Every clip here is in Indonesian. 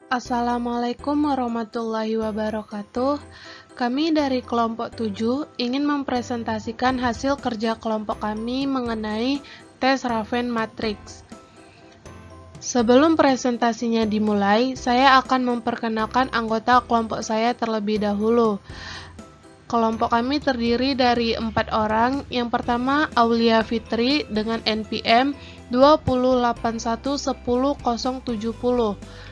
Assalamualaikum warahmatullahi wabarakatuh. Kami dari kelompok 7 ingin mempresentasikan hasil kerja kelompok kami mengenai tes Raven Matrix. Sebelum presentasinya dimulai, saya akan memperkenalkan anggota kelompok saya terlebih dahulu. Kelompok kami terdiri dari 4 orang. Yang pertama, Aulia Fitri dengan NPM 208110070.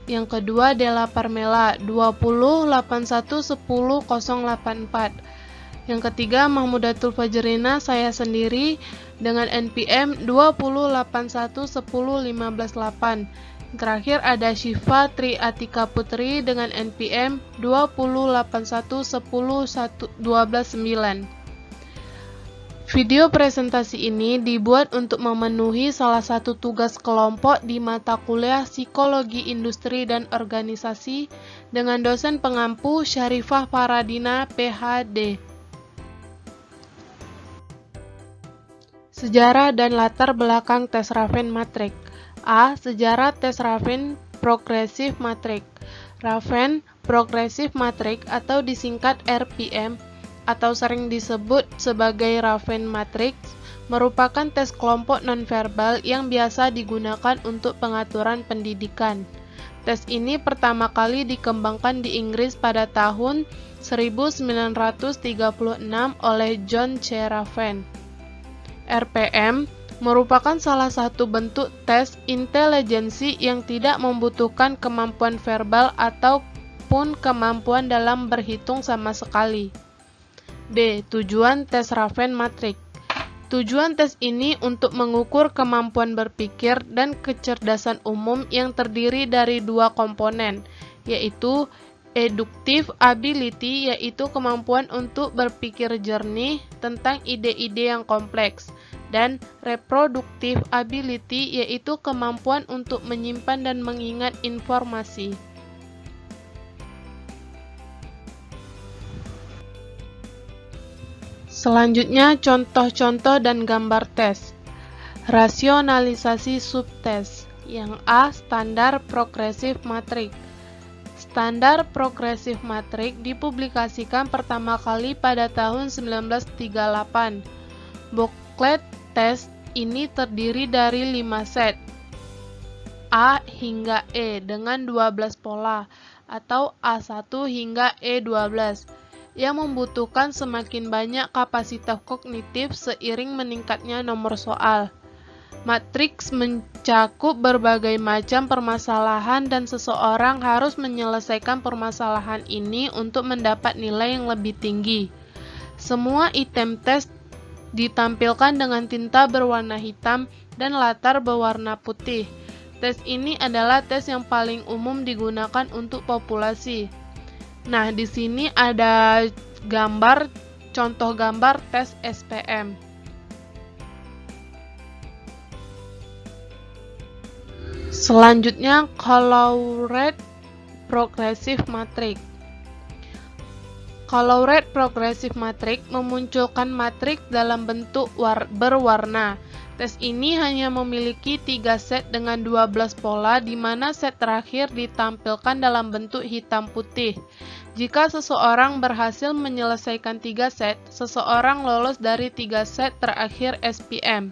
Yang kedua, Della Parmela 208110084. Yang ketiga, Mahmudatul Fajrina, saya sendiri dengan NPM 208110158. Terakhir ada Syifa Tri Atika Putri dengan NPM 208110129. Video presentasi ini dibuat untuk memenuhi salah satu tugas kelompok di mata kuliah Psikologi Industri dan Organisasi dengan dosen pengampu Syarifah Faradina, PhD. Sejarah dan latar belakang tes Raven Matrix. A. Sejarah tes Raven Progressive Matrix. Raven Progressive Matrix atau disingkat RPM atau sering disebut sebagai Raven Matrix merupakan tes kelompok nonverbal yang biasa digunakan untuk pengaturan pendidikan. Tes ini pertama kali dikembangkan di Inggris pada tahun 1936 oleh John C. Raven. RPM merupakan salah satu bentuk tes intelijensi yang tidak membutuhkan kemampuan verbal ataupun kemampuan dalam berhitung sama sekali. B. Tujuan tes Raven Matrix. Tujuan tes ini untuk mengukur kemampuan berpikir dan kecerdasan umum yang terdiri dari dua komponen, yaitu Eductive ability, yaitu kemampuan untuk berpikir jernih tentang ide-ide yang kompleks, dan Reproductive ability, yaitu kemampuan untuk menyimpan dan mengingat informasi. Selanjutnya, contoh-contoh dan gambar tes. Rasionalisasi subtes. Yang A. Standar Progressive Matrix. Standar Progressive Matrix dipublikasikan pertama kali pada tahun 1938. Booklet tes ini terdiri dari 5 set, A hingga E dengan 12 pola, atau A1 hingga E12, yang membutuhkan semakin banyak kapasitas kognitif seiring meningkatnya nomor soal. Matriks mencakup berbagai macam permasalahan dan seseorang harus menyelesaikan permasalahan ini untuk mendapat nilai yang lebih tinggi. Semua item tes ditampilkan dengan tinta berwarna hitam dan latar berwarna putih. Tes ini adalah tes yang paling umum digunakan untuk populasi. Nah, di sini ada gambar, contoh gambar tes SPM. Selanjutnya, Colored Progressive Matrix. Colored Progressive Matrix memunculkan matriks dalam bentuk berwarna. Tes ini hanya memiliki 3 set dengan 12 pola, di mana set terakhir ditampilkan dalam bentuk hitam putih. Jika seseorang berhasil menyelesaikan 3 set, seseorang lolos dari 3 set terakhir SPM.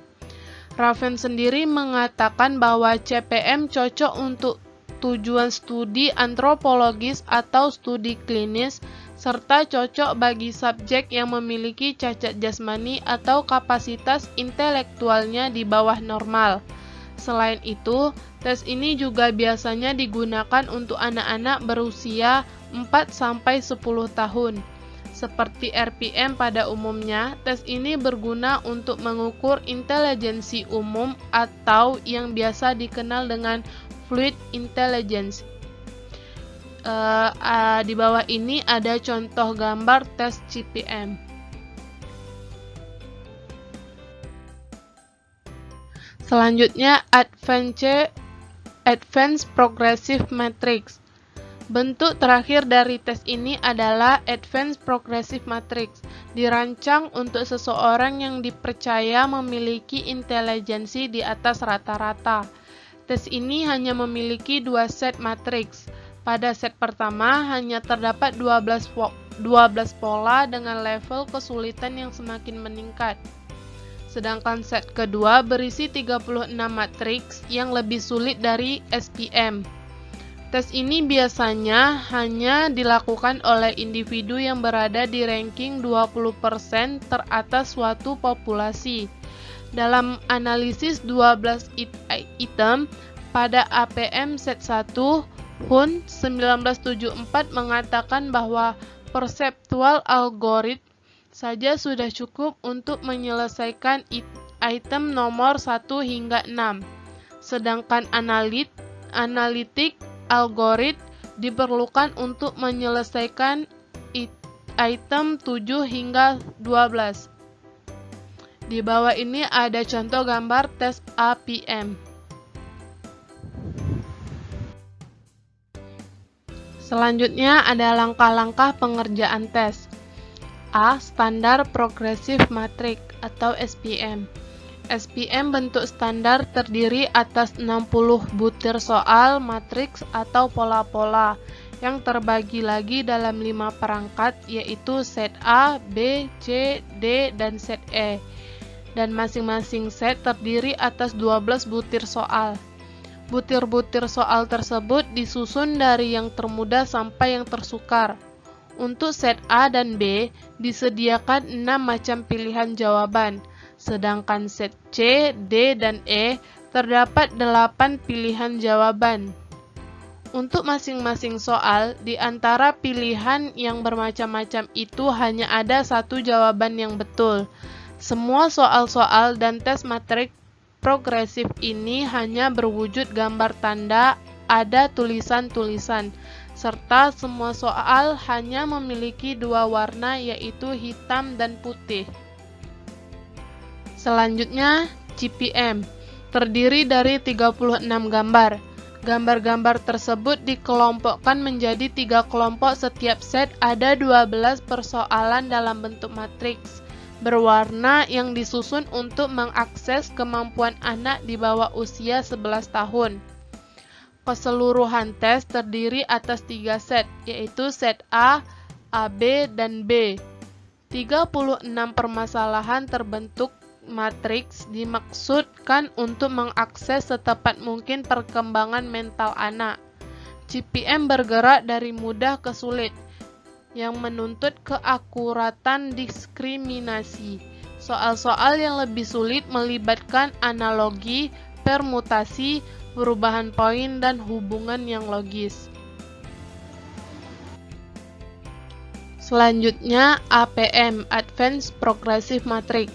Raven sendiri mengatakan bahwa CPM cocok untuk tujuan studi antropologis atau studi klinis, serta cocok bagi subjek yang memiliki cacat jasmani atau kapasitas intelektualnya di bawah normal. Selain itu, tes ini juga biasanya digunakan untuk anak-anak berusia 4-10 tahun. Seperti RPM pada umumnya, tes ini berguna untuk mengukur intelijensi umum atau yang biasa dikenal dengan fluid intelligence. Di bawah ini ada contoh gambar tes CPM. Selanjutnya, Advanced Progressive Matrix. Bentuk terakhir dari tes ini adalah Advanced Progressive Matrix, dirancang untuk seseorang yang dipercaya memiliki intelijensi di atas rata-rata. Tes ini hanya memiliki 2 set matriks. Pada set pertama hanya terdapat 12 pola dengan level kesulitan yang semakin meningkat. Sedangkan set kedua berisi 36 matriks yang lebih sulit dari SPM. Tes ini biasanya hanya dilakukan oleh individu yang berada di ranking 20% teratas suatu populasi. Dalam analisis 12 item pada APM set 1, Hun 1974 mengatakan bahwa perceptual algorithm saja sudah cukup untuk menyelesaikan item nomor 1 hingga 6. Sedangkan analitik algorithm diperlukan untuk menyelesaikan item 7 hingga 12. Di bawah ini ada contoh gambar tes APM. Selanjutnya ada langkah-langkah pengerjaan tes. A. Standar Progressive Matrix atau SPM. SPM bentuk standar terdiri atas 60 butir soal matriks atau pola-pola yang terbagi lagi dalam 5 perangkat, yaitu set A, B, C, D, dan set E. Dan masing-masing set terdiri atas 12 butir soal. Butir-butir soal tersebut disusun dari yang termudah sampai yang tersukar. Untuk set A dan B disediakan 6 macam pilihan jawaban, sedangkan set C, D, dan E terdapat 8 pilihan jawaban. Untuk masing-masing soal, di antara pilihan yang bermacam-macam itu hanya ada 1 jawaban yang betul. Semua soal-soal dan tes matriks progresif ini hanya berwujud gambar tanda, ada tulisan-tulisan, serta semua soal hanya memiliki 2 warna, yaitu hitam dan putih. Selanjutnya, GPM terdiri dari 36 gambar. Gambar-gambar tersebut dikelompokkan menjadi 3 kelompok. Setiap set ada 12 persoalan dalam bentuk matriks berwarna yang disusun untuk mengakses kemampuan anak di bawah usia 11 tahun. Keseluruhan tes terdiri atas 3 set, yaitu set A, AB, dan B. 36 permasalahan terbentuk matriks dimaksudkan untuk mengakses setepat mungkin perkembangan mental anak. GPM bergerak dari mudah ke sulit, yang menuntut keakuratan diskriminasi. Soal-soal yang lebih sulit melibatkan analogi, permutasi, perubahan poin, dan hubungan yang logis. Selanjutnya, APM, Advanced Progressive Matrix.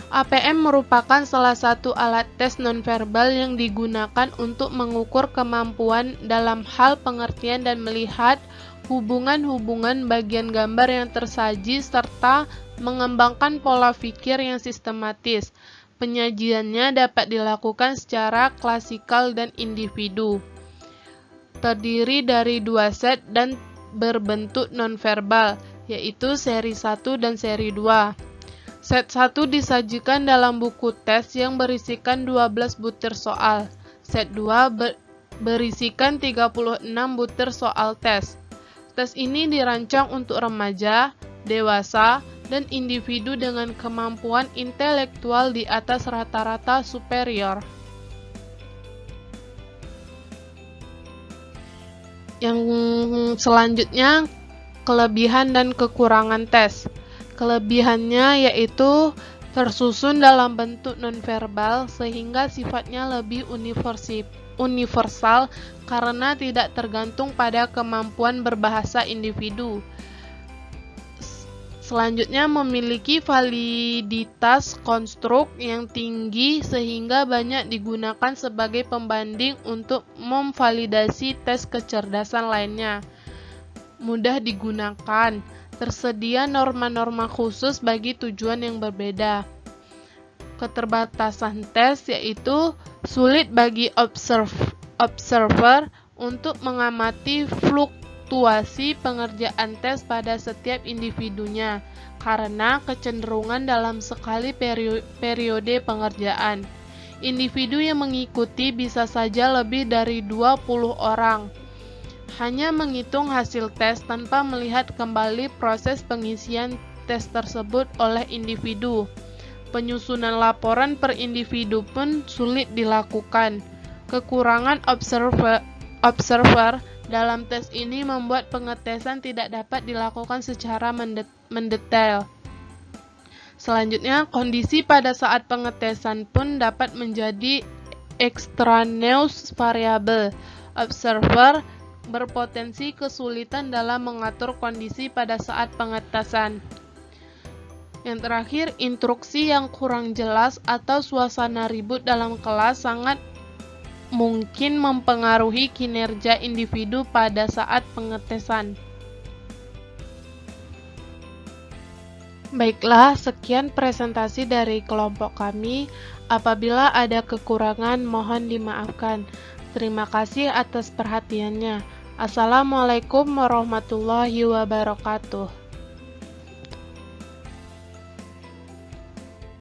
APM merupakan salah satu alat tes nonverbal yang digunakan untuk mengukur kemampuan dalam hal pengertian dan melihat hubungan-hubungan bagian gambar yang tersaji serta mengembangkan pola pikir yang sistematis. Penyajiannya dapat dilakukan secara klasikal dan individu. Terdiri dari 2 set dan berbentuk nonverbal, yaitu seri 1 dan seri 2. Set 1 disajikan dalam buku tes yang berisikan 12 butir soal. Set 2 berisikan 36 butir soal tes. Tes ini dirancang untuk remaja, dewasa, dan individu dengan kemampuan intelektual di atas rata-rata superior. Yang selanjutnya, kelebihan dan kekurangan tes. Kelebihannya yaitu tersusun dalam bentuk nonverbal sehingga sifatnya lebih universal karena tidak tergantung pada kemampuan berbahasa individu. Selanjutnya, memiliki validitas konstruk yang tinggi sehingga banyak digunakan sebagai pembanding untuk memvalidasi tes kecerdasan lainnya. Mudah digunakan, tersedia norma-norma khusus bagi tujuan yang berbeda. Keterbatasan tes yaitu sulit bagi observer untuk mengamati fluktuasi pengerjaan tes pada setiap individunya karena kecenderungan dalam sekali periode pengerjaan. Individu yang mengikuti bisa saja lebih dari 20 orang. Hanya menghitung hasil tes tanpa melihat kembali proses pengisian tes tersebut oleh individu. Penyusunan laporan per individu pun sulit dilakukan. Kekurangan observer dalam tes ini membuat pengetesan tidak dapat dilakukan secara mendetail. Selanjutnya, kondisi pada saat pengetesan pun dapat menjadi extraneous variable. Observer berpotensi kesulitan dalam mengatur kondisi pada saat pengetesan. Yang terakhir, instruksi yang kurang jelas atau suasana ribut dalam kelas sangat mungkin mempengaruhi kinerja individu pada saat pengetesan. Baiklah, sekian presentasi dari kelompok kami. Apabila ada kekurangan, mohon dimaafkan. Terima kasih atas perhatiannya. Assalamualaikum warahmatullahi wabarakatuh.